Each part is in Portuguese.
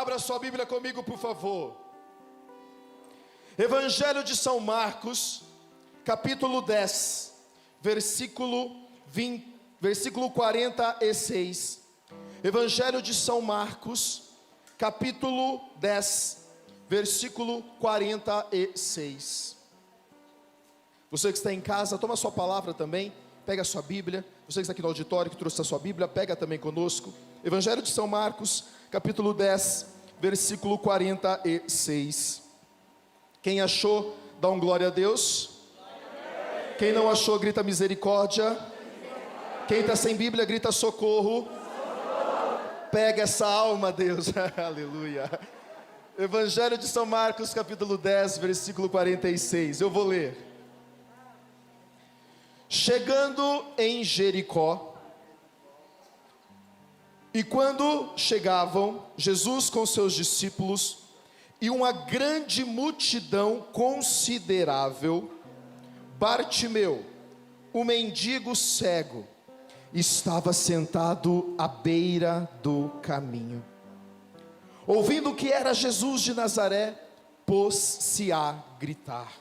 Abra sua Bíblia comigo, por favor. Evangelho de São Marcos, capítulo 10, versículo 46. Evangelho de São Marcos, capítulo 10, versículo 46. Você que está em casa, toma a sua palavra também, pega a sua Bíblia. Você que está aqui no auditório, que trouxe a sua Bíblia, pega também conosco. Evangelho de São Marcos, capítulo 10, versículo 46. Quem achou, dá um glória a Deus. Quem não achou, grita misericórdia. Quem está sem Bíblia, grita socorro. Pega essa alma, Deus. Aleluia. Evangelho de São Marcos, capítulo 10, versículo 46. Eu vou ler. Chegando em Jericó, e quando chegavam Jesus com seus discípulos e uma grande multidão considerável, Bartimeu, o mendigo cego, estava sentado à beira do caminho. Ouvindo que era Jesus de Nazaré, pôs-se a gritar: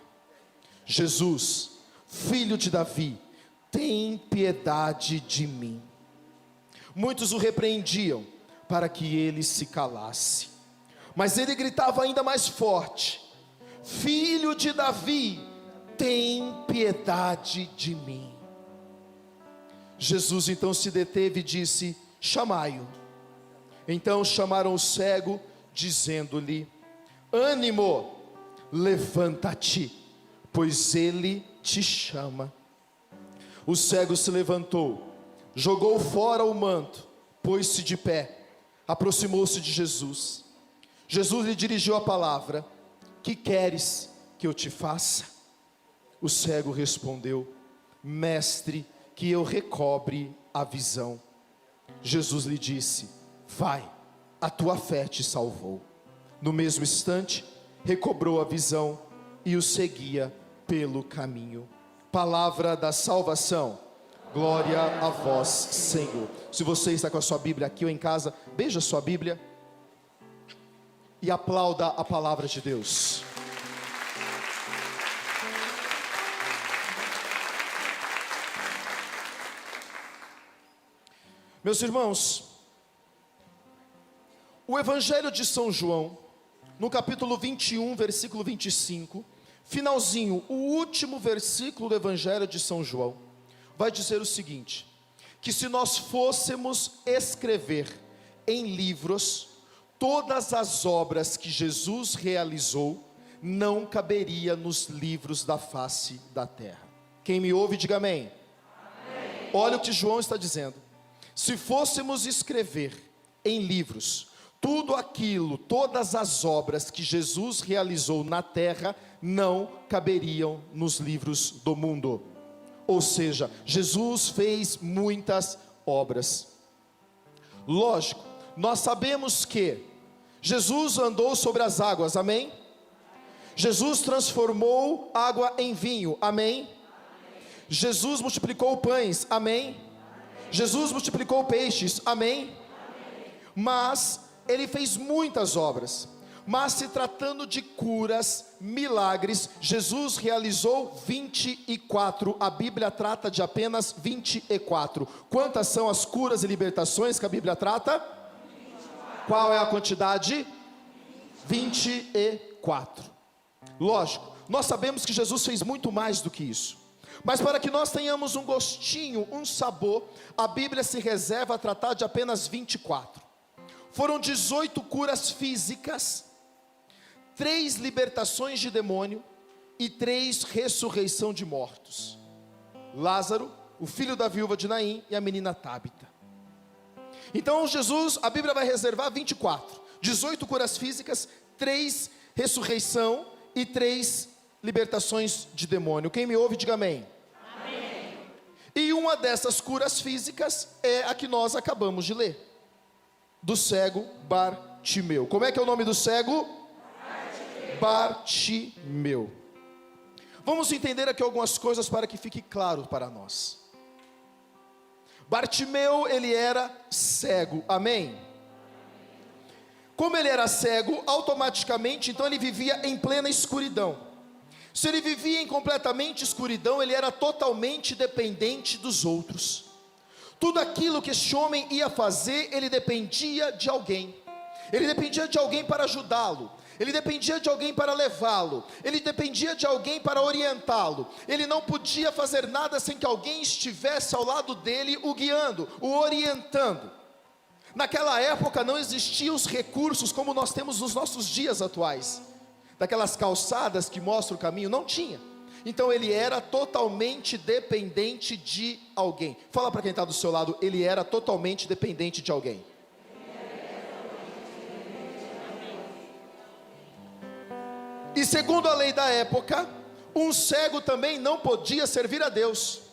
Jesus, filho de Davi, tem piedade de mim. Muitos o repreendiam para que ele se calasse, mas ele gritava ainda mais forte: Filho de Davi, tem piedade de mim. Jesus então se deteve e disse: chamai-o. Então chamaram o cego, dizendo-lhe: ânimo, levanta-te, pois ele te chama. O cego se levantou, jogou fora o manto, pôs-se de pé, aproximou-se de Jesus. Jesus lhe dirigiu a palavra: que queres que eu te faça? O cego respondeu: mestre, que eu recobre a visão. Jesus lhe disse: vai, a tua fé te salvou. No mesmo instante, recobrou a visão e o seguia pelo caminho. Palavra da salvação. Glória a vós, Senhor. Se você está com a sua Bíblia aqui ou em casa, beija a sua Bíblia e aplauda a palavra de Deus. Meus irmãos, o Evangelho de São João, no capítulo 21, versículo 25, finalzinho, o último versículo do Evangelho de São João, vai dizer o seguinte: que se nós fôssemos escrever em livros todas as obras que Jesus realizou, não caberia nos livros da face da terra. Quem me ouve, diga amém. Amém. Olha o que João está dizendo: se fôssemos escrever em livros tudo aquilo, todas as obras que Jesus realizou na terra, não caberiam nos livros do mundo. Ou seja, Jesus fez muitas obras. Lógico, nós sabemos que Jesus andou sobre as águas, amém? Jesus transformou água em vinho, amém? Jesus multiplicou pães, amém? Jesus multiplicou peixes, amém? Mas ele fez muitas obras. Mas se tratando de curas, milagres, Jesus realizou 24. A Bíblia trata de apenas 24. Quantas são as curas e libertações que a Bíblia trata? 24. Qual é a quantidade? 24. Lógico, nós sabemos que Jesus fez muito mais do que isso. Mas para que nós tenhamos um gostinho, um sabor, a Bíblia se reserva a tratar de apenas 24. Foram 18 curas físicas, 3 libertações de demônio e 3 ressurreição de mortos. Lázaro, o filho da viúva de Naim e a menina Tábita. Então Jesus, a Bíblia vai reservar 24. 18 curas físicas, 3 ressurreição e 3 libertações de demônio. Quem me ouve, diga amém. Amém. E uma dessas curas físicas é a que nós acabamos de ler, do cego Bartimeu. Como é que é o nome do cego? Bartimeu. Vamos entender aqui algumas coisas para que fique claro para nós. Bartimeu, ele era cego, amém? Como ele era cego, automaticamente, então ele vivia em plena escuridão. Se ele vivia em completamente escuridão, ele era totalmente dependente dos outros. Tudo aquilo que este homem ia fazer, ele dependia de alguém. Ele dependia de alguém para ajudá-lo. Ele dependia de alguém para levá-lo. Ele dependia de alguém para orientá-lo. Ele não podia fazer nada sem que alguém estivesse ao lado dele, o guiando, o orientando. Naquela época não existiam os recursos como nós temos nos nossos dias atuais. Daquelas calçadas que mostram o caminho, não tinha. Então ele era totalmente dependente de alguém. Fala para quem está do seu lado, ele era totalmente dependente de alguém. E segundo a lei da época, um cego também não podia servir a Deus.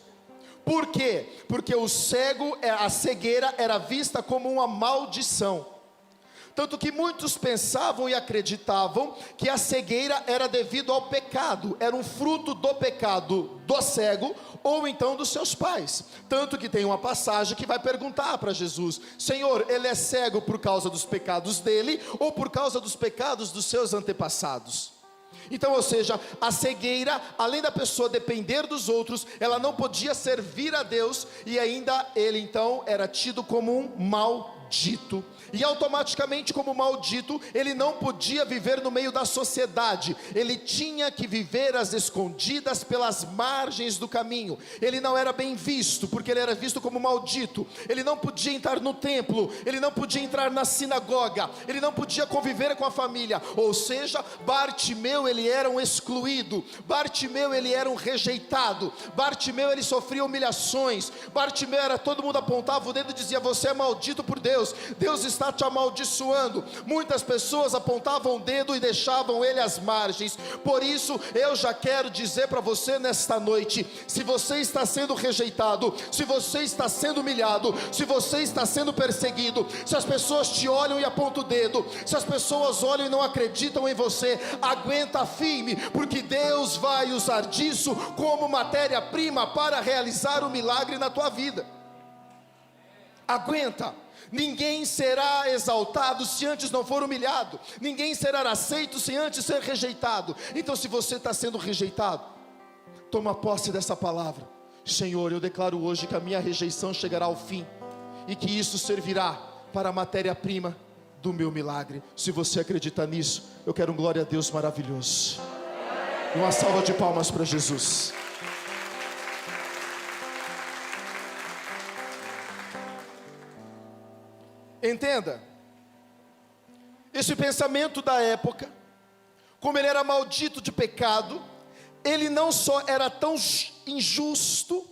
Por quê? Porque o cego, a cegueira era vista como uma maldição. Tanto que muitos pensavam e acreditavam que a cegueira era devido ao pecado, era um fruto do pecado do cego, ou então dos seus pais. Tanto que tem uma passagem que vai perguntar para Jesus: Senhor, ele é cego por causa dos pecados dele, ou por causa dos pecados dos seus antepassados? Então, ou seja, a cegueira, além da pessoa depender dos outros, ela não podia servir a Deus, e ainda ele então era tido como um maldito. E automaticamente, como maldito, ele não podia viver no meio da sociedade. Ele tinha que viver às escondidas pelas margens do caminho. Ele não era bem visto, porque ele era visto como maldito. Ele não podia entrar no templo, ele não podia entrar na sinagoga, ele não podia conviver com a família. Ou seja, Bartimeu, ele era um excluído. Bartimeu, ele era um rejeitado. Bartimeu, ele sofria humilhações. Bartimeu era, todo mundo apontava o dedo e dizia: você é maldito por Deus, Deus está te amaldiçoando. Muitas pessoas apontavam o dedo e deixavam ele às margens. Por isso eu já quero dizer para você nesta noite: se você está sendo rejeitado, se você está sendo humilhado, se você está sendo perseguido, se as pessoas te olham e apontam o dedo, se as pessoas olham e não acreditam em você, aguenta firme, porque Deus vai usar disso como matéria-prima para realizar um milagre na tua vida. Aguenta. Ninguém será exaltado se antes não for humilhado. Ninguém será aceito se antes ser rejeitado. Então, se você está sendo rejeitado, toma posse dessa palavra: Senhor, eu declaro hoje que a minha rejeição chegará ao fim, e que isso servirá para a matéria-prima do meu milagre. Se você acredita nisso, eu quero um glória a Deus maravilhoso. Uma salva de palmas para Jesus. Entenda, esse pensamento da época, como ele era maldito de pecado, ele não só era tão injusto,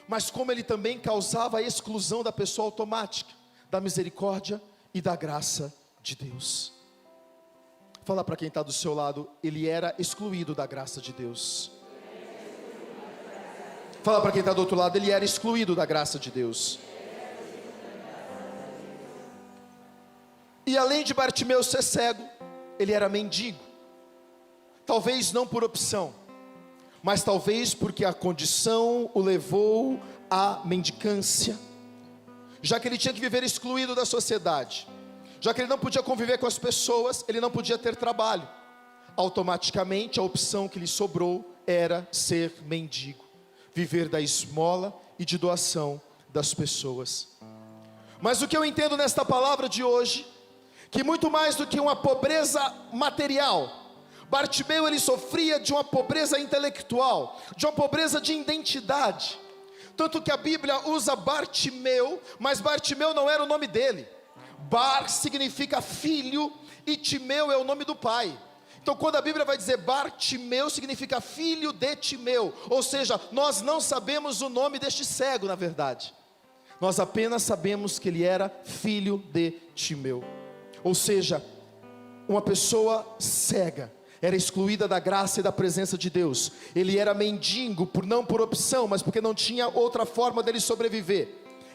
mas como ele também causava a exclusão da pessoa automática, da misericórdia e da graça de Deus. Fala para quem está do seu lado, ele era excluído da graça de Deus. Fala para quem está do outro lado, ele era excluído da graça de Deus. E além de Bartimeu ser cego, ele era mendigo. Talvez não por opção, mas talvez porque a condição o levou à mendicância. Já que ele tinha que viver excluído da sociedade, já que ele não podia conviver com as pessoas, ele não podia ter trabalho. Automaticamente a opção que lhe sobrou era ser mendigo, viver da esmola e de doação das pessoas. Mas o que eu entendo nesta palavra de hoje, que muito mais do que uma pobreza material, Bartimeu ele sofria de uma pobreza intelectual, de uma pobreza de identidade. Tanto que a Bíblia usa Bartimeu, mas Bartimeu não era o nome dele. Bar significa filho e Timeu é o nome do pai. Então quando a Bíblia vai dizer Bartimeu, significa filho de Timeu. Ou seja, nós não sabemos o nome deste cego na verdade. Nós apenas sabemos que ele era filho de Timeu. Ou seja, uma pessoa cega, era excluída da graça e da presença de Deus. Ele era mendigo, não por opção, mas porque não tinha outra forma dele sobreviver.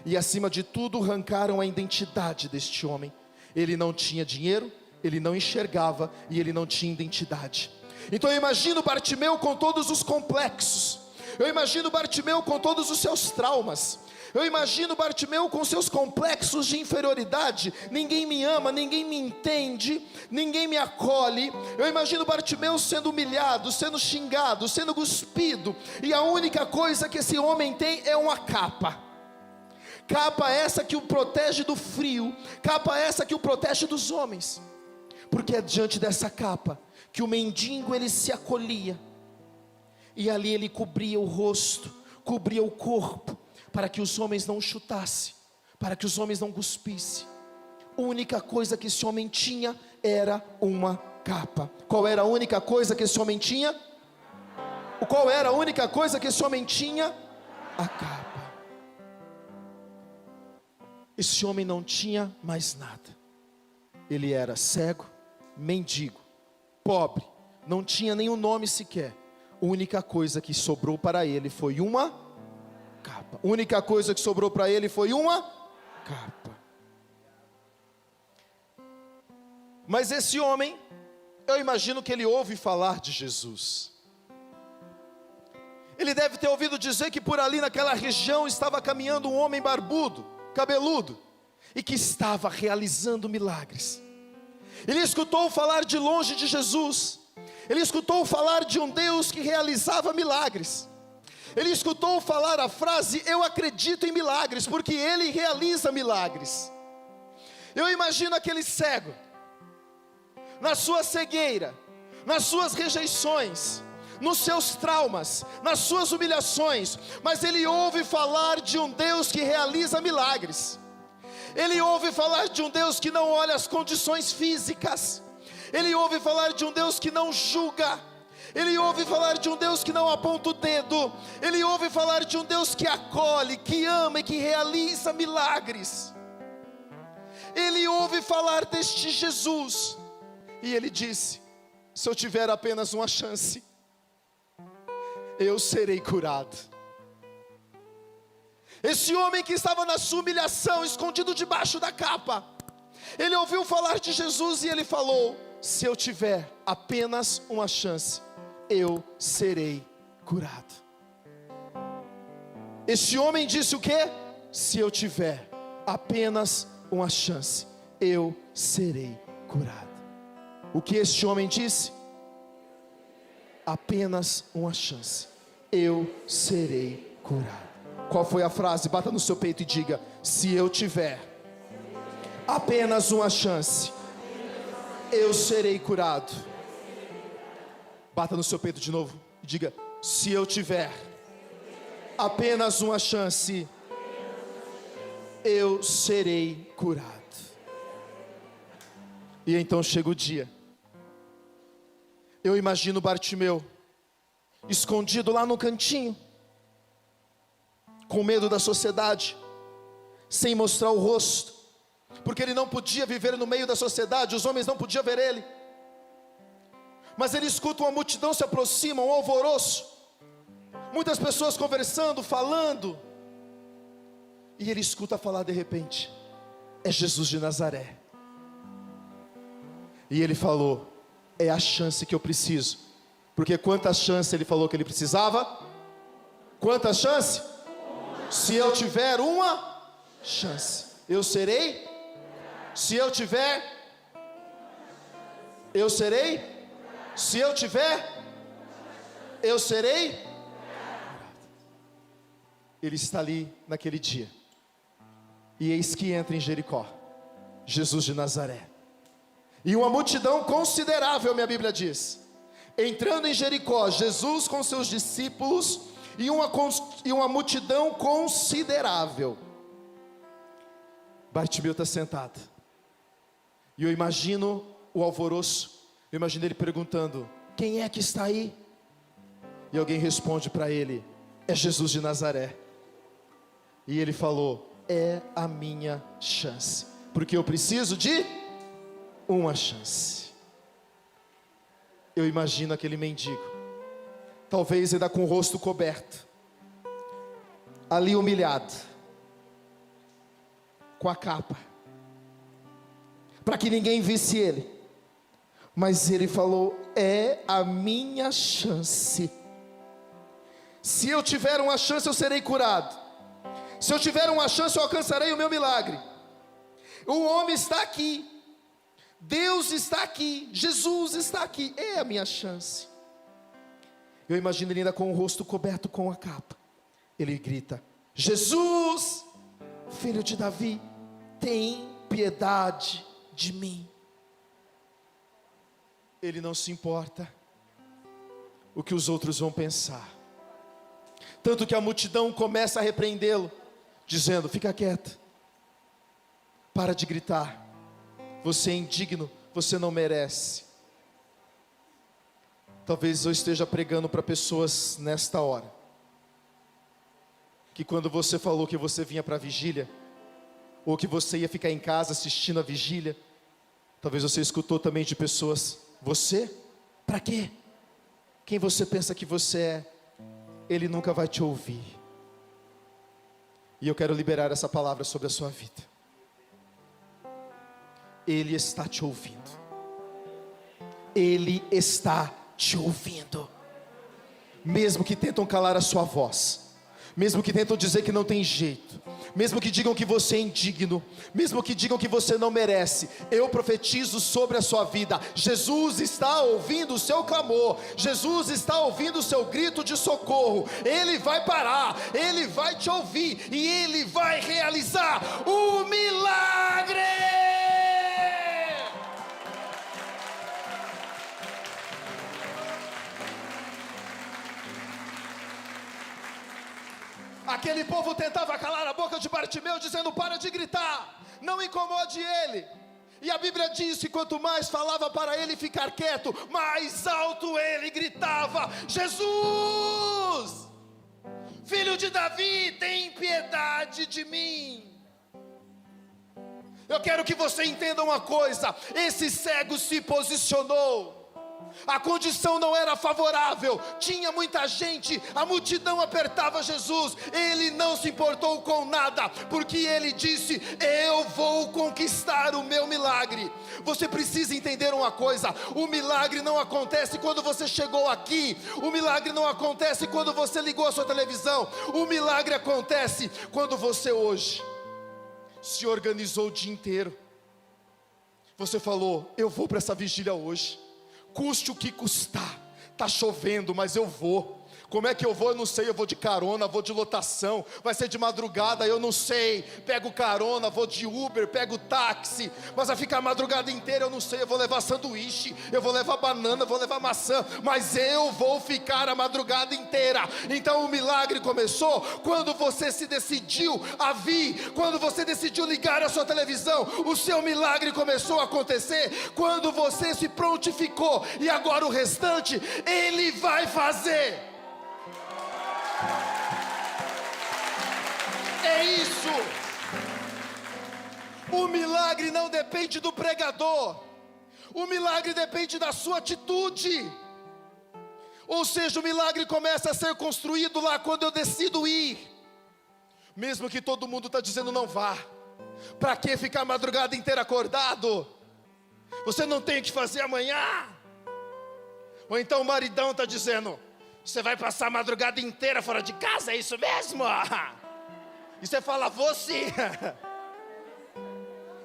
E acima de tudo, arrancaram a identidade deste homem. Ele não tinha dinheiro, ele não enxergava e ele não tinha identidade. Então eu imagino Bartimeu com todos os complexos. Eu imagino Bartimeu com todos os seus traumas. Eu imagino Bartimeu com seus complexos de inferioridade. Ninguém me ama, ninguém me entende, ninguém me acolhe. Eu imagino Bartimeu sendo humilhado, sendo xingado, sendo cuspido. E a única coisa que esse homem tem é uma capa. Capa essa que o protege do frio. Capa essa que o protege dos homens. Porque é diante dessa capa que o mendigo ele se acolhia. E ali ele cobria o rosto, cobria o corpo, para que os homens não chutassem, para que os homens não cuspissem. A única coisa que esse homem tinha era uma capa. Qual era a única coisa que esse homem tinha? Qual era a única coisa que esse homem tinha? A capa. Esse homem não tinha mais nada. Ele era cego, mendigo, pobre, não tinha nenhum nome sequer. A única coisa que sobrou para ele foi uma capa. A única coisa que sobrou para ele foi uma capa. Mas esse homem, eu imagino que ele ouve falar de Jesus. Ele deve ter ouvido dizer que por ali naquela região estava caminhando um homem barbudo, cabeludo, e que estava realizando milagres. Ele escutou falar de longe de Jesus. Ele escutou falar de um Deus que realizava milagres. Ele escutou falar a frase: eu acredito em milagres, porque Ele realiza milagres. Eu imagino aquele cego, na sua cegueira, nas suas rejeições, nos seus traumas, nas suas humilhações, mas ele ouve falar de um Deus que realiza milagres. Ele ouve falar de um Deus que não olha as condições físicas. Ele ouve falar de um Deus que não julga. Ele ouve falar de um Deus que não aponta o dedo. Ele ouve falar de um Deus que acolhe, que ama e que realiza milagres. Ele ouve falar deste Jesus. E ele disse: se eu tiver apenas uma chance, eu serei curado. Esse homem que estava na sua humilhação, escondido debaixo da capa, ele ouviu falar de Jesus e ele falou: se eu tiver apenas uma chance, eu serei curado. Esse homem disse o quê? Se eu tiver apenas uma chance, eu serei curado. O que este homem disse? Apenas uma chance, eu serei curado. Qual foi a frase? Bata no seu peito e diga: se eu tiver apenas uma chance, eu serei curado. Bata no seu peito de novo e diga: se eu tiver apenas uma chance, eu serei curado. E então chega o dia. Eu imagino Bartimeu escondido lá no cantinho, com medo da sociedade, sem mostrar o rosto, porque ele não podia viver no meio da sociedade, os homens não podiam ver ele. Mas ele escuta uma multidão se aproxima, um alvoroço, muitas pessoas conversando, falando, e ele escuta falar de repente: é Jesus de Nazaré. E ele falou: é a chance que eu preciso. Porque quantas chances ele falou que ele precisava? Quantas chances? Se eu tiver uma chance, eu serei. Se eu tiver, eu serei. Se eu tiver, eu serei. Ele está ali naquele dia. E eis que entra em Jericó Jesus de Nazaré. E uma multidão considerável, minha Bíblia diz. Entrando em Jericó, Jesus com seus discípulos e uma multidão considerável. Bartimeu está sentado. E eu imagino o alvoroço. Eu imagino ele perguntando: quem é que está aí? E alguém responde para ele: é Jesus de Nazaré. E ele falou: é a minha chance, porque eu preciso de uma chance. Eu imagino aquele mendigo, talvez ainda com o rosto coberto, ali humilhado, com a capa, para que ninguém visse ele. Mas ele falou: é a minha chance. Se eu tiver uma chance, eu serei curado. Se eu tiver uma chance, eu alcançarei o meu milagre. O homem está aqui, Deus está aqui, Jesus está aqui, é a minha chance. Eu imagino ele ainda com o rosto coberto com a capa. Ele grita: Jesus, filho de Davi, tem piedade de mim. Ele não se importa o que os outros vão pensar. Tanto que a multidão começa a repreendê-lo, dizendo: fica quieto, para de gritar, você é indigno, você não merece. Talvez eu esteja pregando para pessoas nesta hora, que quando você falou que você vinha para a vigília, ou que você ia ficar em casa assistindo a vigília, talvez você escutou também de pessoas: você? Para quê? Quem você pensa que você é? Ele nunca vai te ouvir. E eu quero liberar essa palavra sobre a sua vida. Ele está te ouvindo. Ele está te ouvindo. Mesmo que tentam calar a sua voz, mesmo que tentam dizer que não tem jeito, mesmo que digam que você é indigno, mesmo que digam que você não merece, eu profetizo sobre a sua vida: Jesus está ouvindo o seu clamor, Jesus está ouvindo o seu grito de socorro. Ele vai parar, Ele vai te ouvir e Ele vai realizar o milagre. Aquele povo tentava calar a boca de Bartimeu, dizendo: para de gritar, não incomode ele. E a Bíblia diz que quanto mais falava para ele ficar quieto, mais alto ele gritava: Jesus, filho de Davi, tem piedade de mim. Eu quero que você entenda uma coisa: esse cego se posicionou. A condição não era favorável, tinha muita gente, a multidão apertava Jesus. Ele não se importou com nada, porque ele disse: eu vou conquistar o meu milagre. Você precisa entender uma coisa: o milagre não acontece quando você chegou aqui, o milagre não acontece quando você ligou a sua televisão, o milagre acontece quando você hoje se organizou o dia inteiro. Você falou: eu vou para essa vigília hoje, custe o que custar. Está chovendo, mas eu vou. Como é que eu vou? Eu não sei. Eu vou de carona, vou de lotação, vai ser de madrugada, eu não sei. Pego carona, vou de Uber, pego táxi, mas vai ficar a madrugada inteira, eu não sei. Eu vou levar sanduíche, eu vou levar banana, eu vou levar maçã, mas eu vou ficar a madrugada inteira. Então o milagre começou quando você se decidiu a vir, quando você decidiu ligar a sua televisão. O seu milagre começou a acontecer quando você se prontificou, e agora o restante Ele vai fazer. É isso. O milagre não depende do pregador, o milagre depende da sua atitude. Ou seja, o milagre começa a ser construído lá quando eu decido ir, mesmo que todo mundo está dizendo não vá. Para que ficar a madrugada inteira acordado? Você não tem o que fazer amanhã. Ou então o maridão está dizendo: você vai passar a madrugada inteira fora de casa, é isso mesmo? E você fala: vou sim.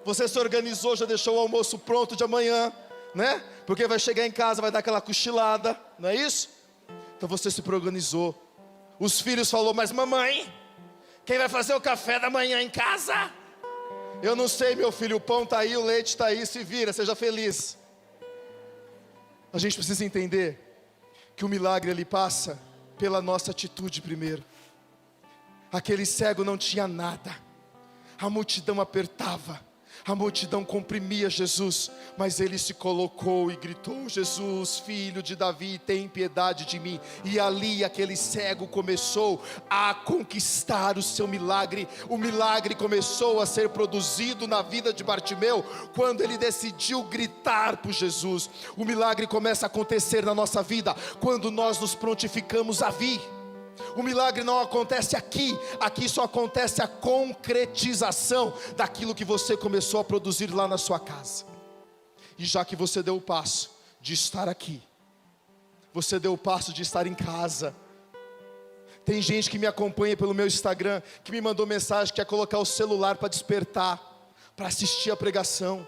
Você se organizou, já deixou o almoço pronto de amanhã, né? Porque vai chegar em casa, vai dar aquela cochilada, não é isso? Então você se organizou. Os filhos falaram: mas mamãe, quem vai fazer o café da manhã em casa? Eu não sei, meu filho, o pão está aí, o leite está aí, se vira, seja feliz. A gente precisa entender que o milagre ele passa pela nossa atitude primeiro. Aquele cego não tinha nada, a multidão apertava, a multidão comprimia Jesus, mas ele se colocou e gritou: Jesus, filho de Davi, tem piedade de mim. E ali aquele cego começou a conquistar o seu milagre. O milagre começou a ser produzido na vida de Bartimeu quando ele decidiu gritar por Jesus. O milagre começa a acontecer na nossa vida quando nós nos prontificamos a vir. O milagre não acontece aqui, aqui só acontece a concretização daquilo que você começou a produzir lá na sua casa. E já que você deu o passo de estar aqui, você deu o passo de estar em casa, Tem gente que me acompanha pelo meu Instagram, que me mandou mensagem, que quer colocar o celular para despertar, para assistir a pregação.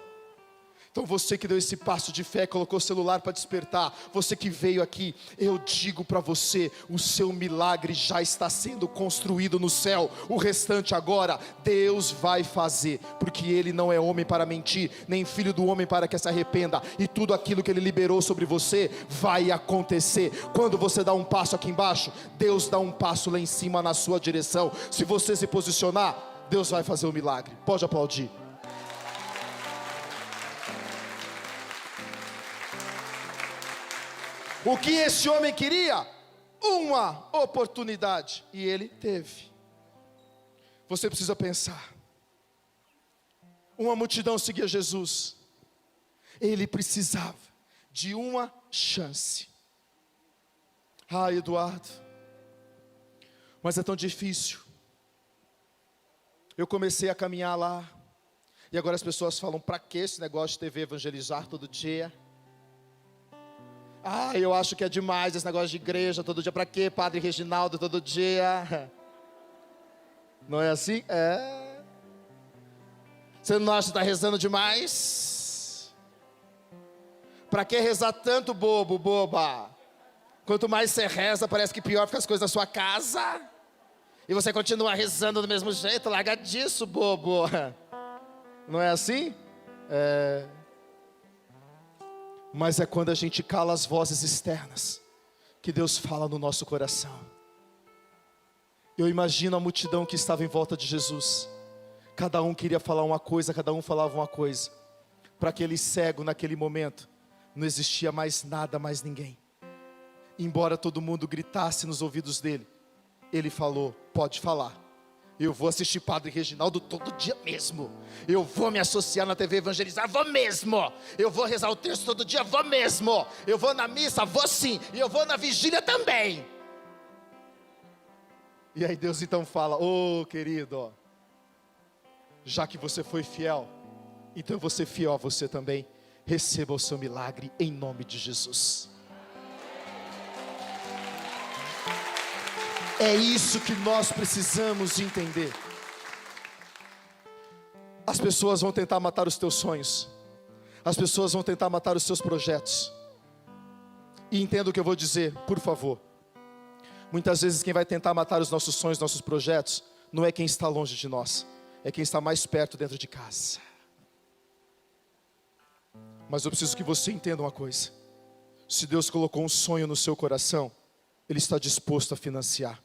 Então você que deu esse passo de fé, colocou o celular para despertar, você que veio aqui, eu digo para você, o seu milagre já está sendo construído no céu. O restante agora, Deus vai fazer, porque Ele não é homem para mentir, nem filho do homem para que se arrependa. E tudo aquilo que Ele liberou sobre você, vai acontecer. Quando você dá um passo aqui embaixo, Deus dá um passo lá em cima na sua direção. Se você se posicionar, Deus vai fazer o milagre. Pode aplaudir. O que esse homem queria? Uma oportunidade. E ele teve. Você precisa pensar. Uma multidão seguia Jesus. Ele precisava de uma chance. Ah, Eduardo, mas é tão difícil. Eu comecei a caminhar lá. E agora as pessoas falam, para que esse negócio de TV evangelizar todo dia? Ah, eu acho que é demais esse negócio de igreja todo dia. Para quê, Padre Reginaldo todo dia? Não é assim? É. Você não acha que está rezando demais? Para que rezar tanto, bobo, boba? Quanto mais você reza, parece que pior ficam as coisas na sua casa. E você continua rezando do mesmo jeito. Larga disso, bobo. Não é assim? É. Mas é quando a gente cala as vozes externas que Deus fala no nosso coração. Eu imagino a multidão que estava em volta de Jesus. Cada um queria falar uma coisa, cada um falava uma coisa. Para aquele cego naquele momento, não existia mais nada, mais ninguém. Embora todo mundo gritasse nos ouvidos dele, ele falou, pode falar. Eu vou assistir Padre Reginaldo todo dia mesmo. Eu vou me associar na TV evangelizar, vou mesmo. Eu vou rezar o texto todo dia, vou mesmo. Eu vou na missa, vou sim. E eu vou na vigília também. E aí Deus então fala, ô querido, já que você foi fiel, então eu vou ser fiel a você também. Receba o seu milagre em nome de Jesus. É isso que nós precisamos entender. As pessoas vão tentar matar os teus sonhos. As pessoas vão tentar matar os seus projetos. E entenda o que eu vou dizer, por favor. Muitas vezes quem vai tentar matar os nossos sonhos, nossos projetos, não é quem está longe de nós, é quem está mais perto dentro de casa. Mas eu preciso que você entenda uma coisa. Se Deus colocou um sonho no seu coração, Ele está disposto a financiar.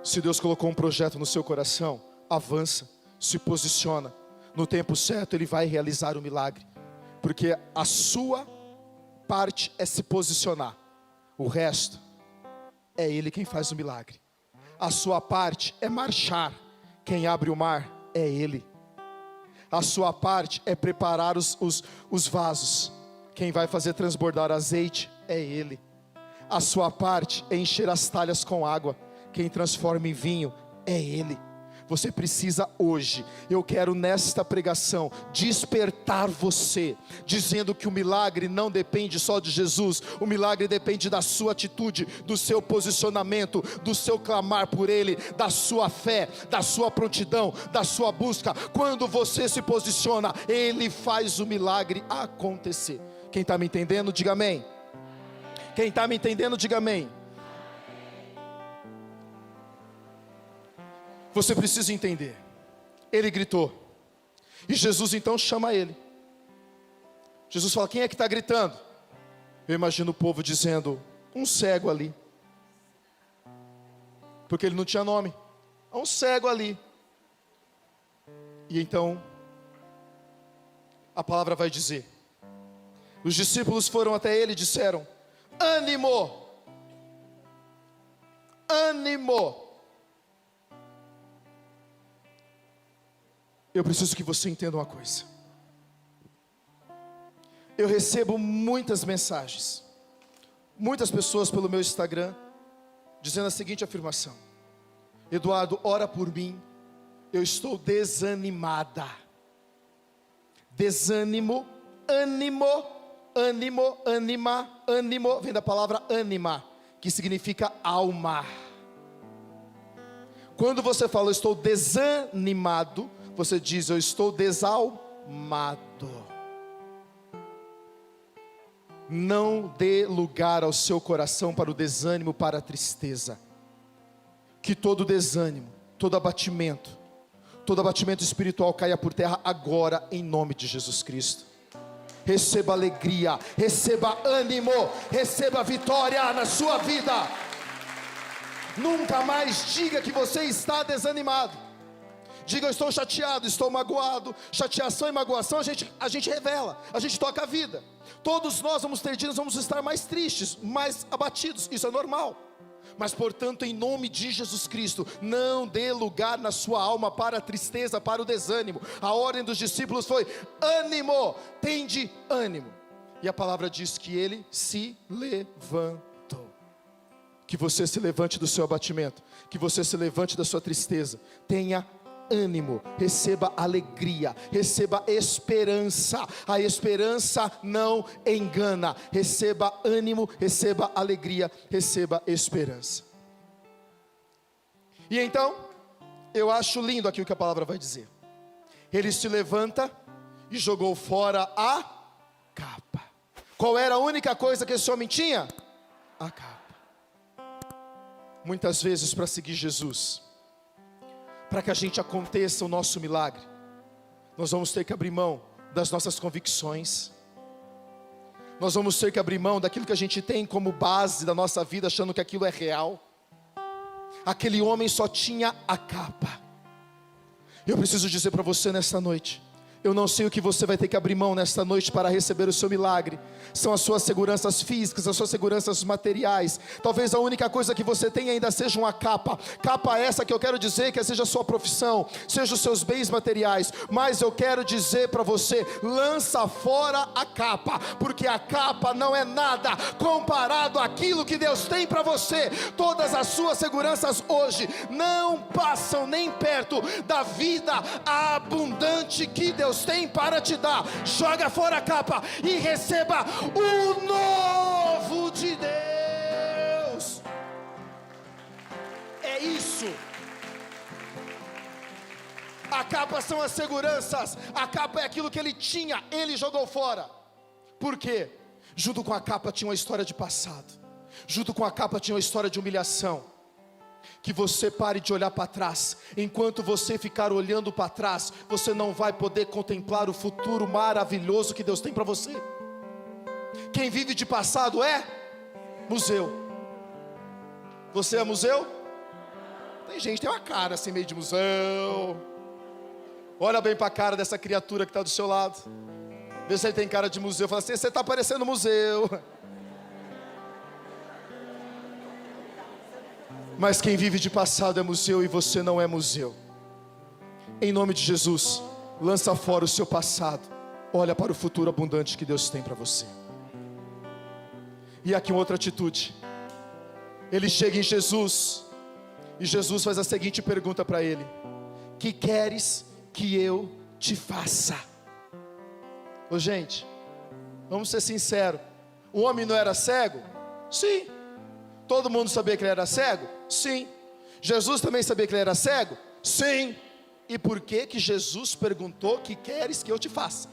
Se Deus colocou um projeto no seu coração, avança, se posiciona. No tempo certo Ele vai realizar o milagre. Porque a sua parte é se posicionar. O resto é Ele quem faz o milagre. A sua parte é marchar. Quem abre o mar é Ele. A sua parte é preparar os vasos. Quem vai fazer transbordar azeite é Ele. A sua parte é encher as talhas com água. Quem transforma em vinho é Ele. Você precisa hoje, eu quero nesta pregação despertar você, dizendo que o milagre não depende só de Jesus. O milagre depende da sua atitude, do seu posicionamento, do seu clamar por Ele, da sua fé, da sua prontidão, da sua busca. Quando você se posiciona, Ele faz o milagre acontecer. Quem está me entendendo, diga amém. Quem está me entendendo, diga amém. Você precisa entender. Ele gritou. E Jesus então chama ele. Jesus fala, quem é que está gritando? Eu imagino o povo dizendo, um cego ali. Porque ele não tinha nome. Há um cego ali. E então, a palavra vai dizer. Os discípulos foram até ele e disseram, ânimo. Ânimo. Eu preciso que você entenda uma coisa. Eu recebo muitas mensagens, muitas pessoas pelo meu Instagram, dizendo a seguinte afirmação: Eduardo, ora por mim, eu estou desanimada. Desânimo, ânimo, ânimo, ânima, ânimo, vem da palavra ânima, que significa alma. Quando você fala eu estou desanimado, você diz eu estou desalmado. Não dê lugar ao seu coração para o desânimo, para a tristeza. Que todo desânimo, todo abatimento espiritual caia por terra agora, em nome de Jesus Cristo. Receba alegria, receba ânimo, receba vitória na sua vida. Nunca mais diga que você está desanimado. Diga eu estou chateado, estou magoado. Chateação e magoação a gente revela, a gente toca a vida. Todos nós vamos ter dias, vamos estar mais tristes, mais abatidos, isso é normal. Mas portanto, em nome de Jesus Cristo, não dê lugar na sua alma para a tristeza, para o desânimo. A ordem dos discípulos foi: ânimo, tende ânimo. E a palavra diz que ele se levantou. Que você se levante do seu abatimento, que você se levante da sua tristeza. Tenha ânimo, receba alegria, receba esperança. A esperança não engana. Receba ânimo, receba alegria, receba esperança. E então, eu acho lindo aqui o que a palavra vai dizer. Ele se levanta e jogou fora a capa. Qual era a única coisa que esse homem tinha? A capa. Muitas vezes, para seguir Jesus, para que a gente aconteça o nosso milagre, nós vamos ter que abrir mão das nossas convicções. Nós vamos ter que abrir mão daquilo que a gente tem como base da nossa vida, achando que aquilo é real. Aquele homem só tinha a capa. Eu preciso dizer para você nesta noite, eu não sei o que você vai ter que abrir mão nesta noite para receber o seu milagre. São as suas seguranças físicas, as suas seguranças materiais. Talvez a única coisa que você tenha ainda seja uma capa. Capa essa que eu quero dizer que seja a sua profissão, seja os seus bens materiais. Mas eu quero dizer para você, lança fora a capa, porque a capa não é nada comparado àquilo que Deus tem para você. Todas as suas seguranças hoje não passam nem perto da vida abundante que Deus tem para te dar. Joga fora a capa e receba o novo de Deus. É isso. A capa são as seguranças. A capa é aquilo que ele tinha, ele jogou fora. Por quê? Junto com a capa tinha uma história de passado. Junto com a capa tinha uma história de humilhação. Que você pare de olhar para trás. Enquanto você ficar olhando para trás, você não vai poder contemplar o futuro maravilhoso que Deus tem para você. Quem vive de passado é museu. Você é museu? Tem gente, tem uma cara assim meio de museu. Olha bem para a cara dessa criatura que está do seu lado. Vê se ele tem cara de museu. Fala assim, você está parecendo museu. Mas quem vive de passado é museu e você não é museu. Em nome de Jesus, lança fora o seu passado. Olha para o futuro abundante que Deus tem para você. E aqui uma outra atitude. Ele chega em Jesus e Jesus faz a seguinte pergunta para ele: que queres que eu te faça? Ô gente, vamos ser sinceros. O homem não era cego? Sim. Todo mundo sabia que ele era cego? Sim. Jesus também sabia que ele era cego? Sim. E por que que Jesus perguntou: que queres que eu te faça?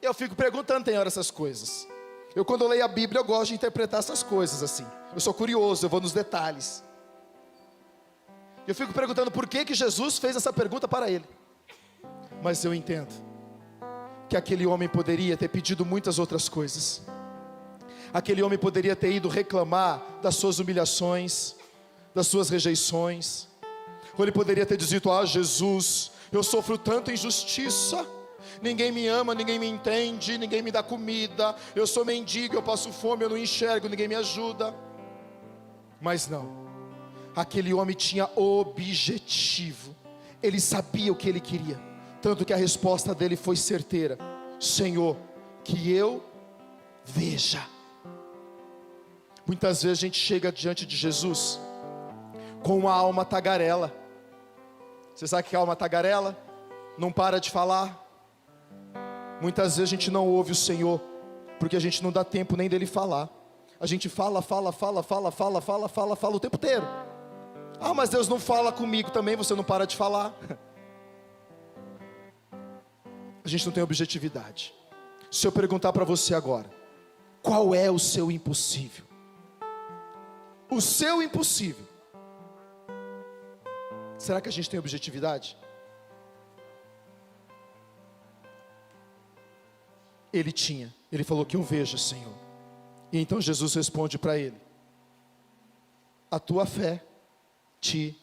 Eu fico perguntando, tem hora, essas coisas. Eu quando eu leio a Bíblia, eu gosto de interpretar essas coisas assim. Eu sou curioso, eu vou nos detalhes. Eu fico perguntando por que que Jesus fez essa pergunta para ele. Mas eu entendo que aquele homem poderia ter pedido muitas outras coisas. Aquele homem poderia ter ido reclamar das suas humilhações, das suas rejeições. Ou ele poderia ter dito: ah, Jesus, eu sofro tanta injustiça. Ninguém me ama, ninguém me entende, ninguém me dá comida. Eu sou mendigo, eu passo fome, eu não enxergo, ninguém me ajuda. Mas não. Aquele homem tinha objetivo. Ele sabia o que ele queria. Tanto que a resposta dele foi certeira: Senhor, que eu veja. Muitas vezes a gente chega diante de Jesus com uma alma tagarela. Você sabe o que é alma tagarela? Não para de falar. Muitas vezes a gente não ouve o Senhor, porque a gente não dá tempo nem dele falar. A gente fala o tempo inteiro. Ah, mas Deus não fala comigo também, você não para de falar. A gente não tem objetividade. Se eu perguntar para você agora, qual é o seu impossível? O seu impossível. Será que a gente tem objetividade? Ele tinha. Ele falou que eu vejo, Senhor. E então Jesus responde para ele: a tua fé te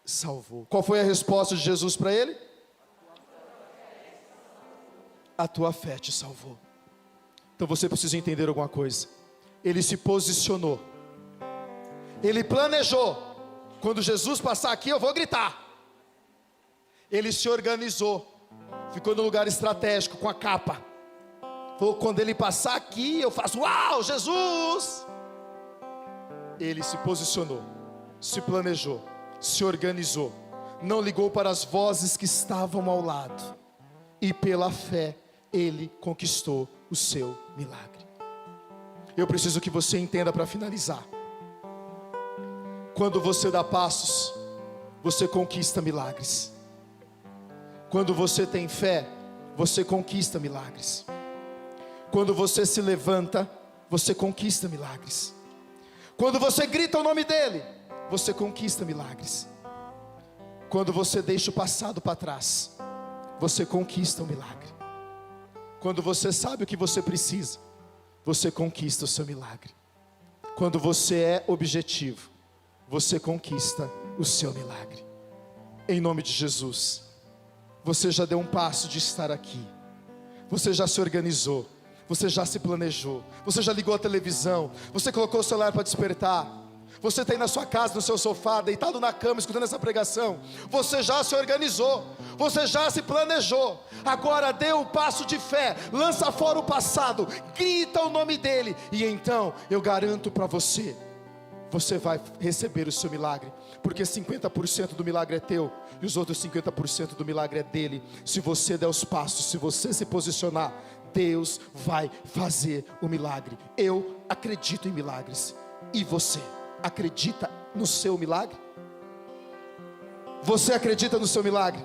salvou. Qual foi a resposta de Jesus para ele? A tua fé te salvou. Então você precisa entender alguma coisa. Ele se posicionou. Ele planejou. Quando Jesus passar aqui eu vou gritar. Ele se organizou. Ficou no lugar estratégico com a capa. Falou, quando ele passar aqui eu faço uau, Jesus! Ele se posicionou, se planejou, se organizou, não ligou para as vozes que estavam ao lado, e pela fé ele conquistou o seu milagre. Eu preciso que você entenda para finalizar. Quando você dá passos, você conquista milagres. Quando você tem fé, você conquista milagres. Quando você se levanta, você conquista milagres. Quando você grita o nome dele, você conquista milagres. Quando você deixa o passado para trás, você conquista um milagre. Quando você sabe o que você precisa, você conquista o seu milagre. Quando você é objetivo, você conquista o seu milagre. Em nome de Jesus, você já deu um passo de estar aqui. Você já se organizou. Você já se planejou. Você já ligou a televisão. Você colocou o celular para despertar. Você está aí na sua casa, no seu sofá, deitado na cama, escutando essa pregação. Você já se organizou. Você já se planejou. Agora dê um passo de fé. Lança fora o passado. Grita o nome dele. E então eu garanto para você, você vai receber o seu milagre. Porque 50% do milagre é teu, e os outros 50% do milagre é dele. Se você der os passos, se você se posicionar, Deus vai fazer o milagre. Eu acredito em milagres. E você acredita no seu milagre? Você acredita no seu milagre?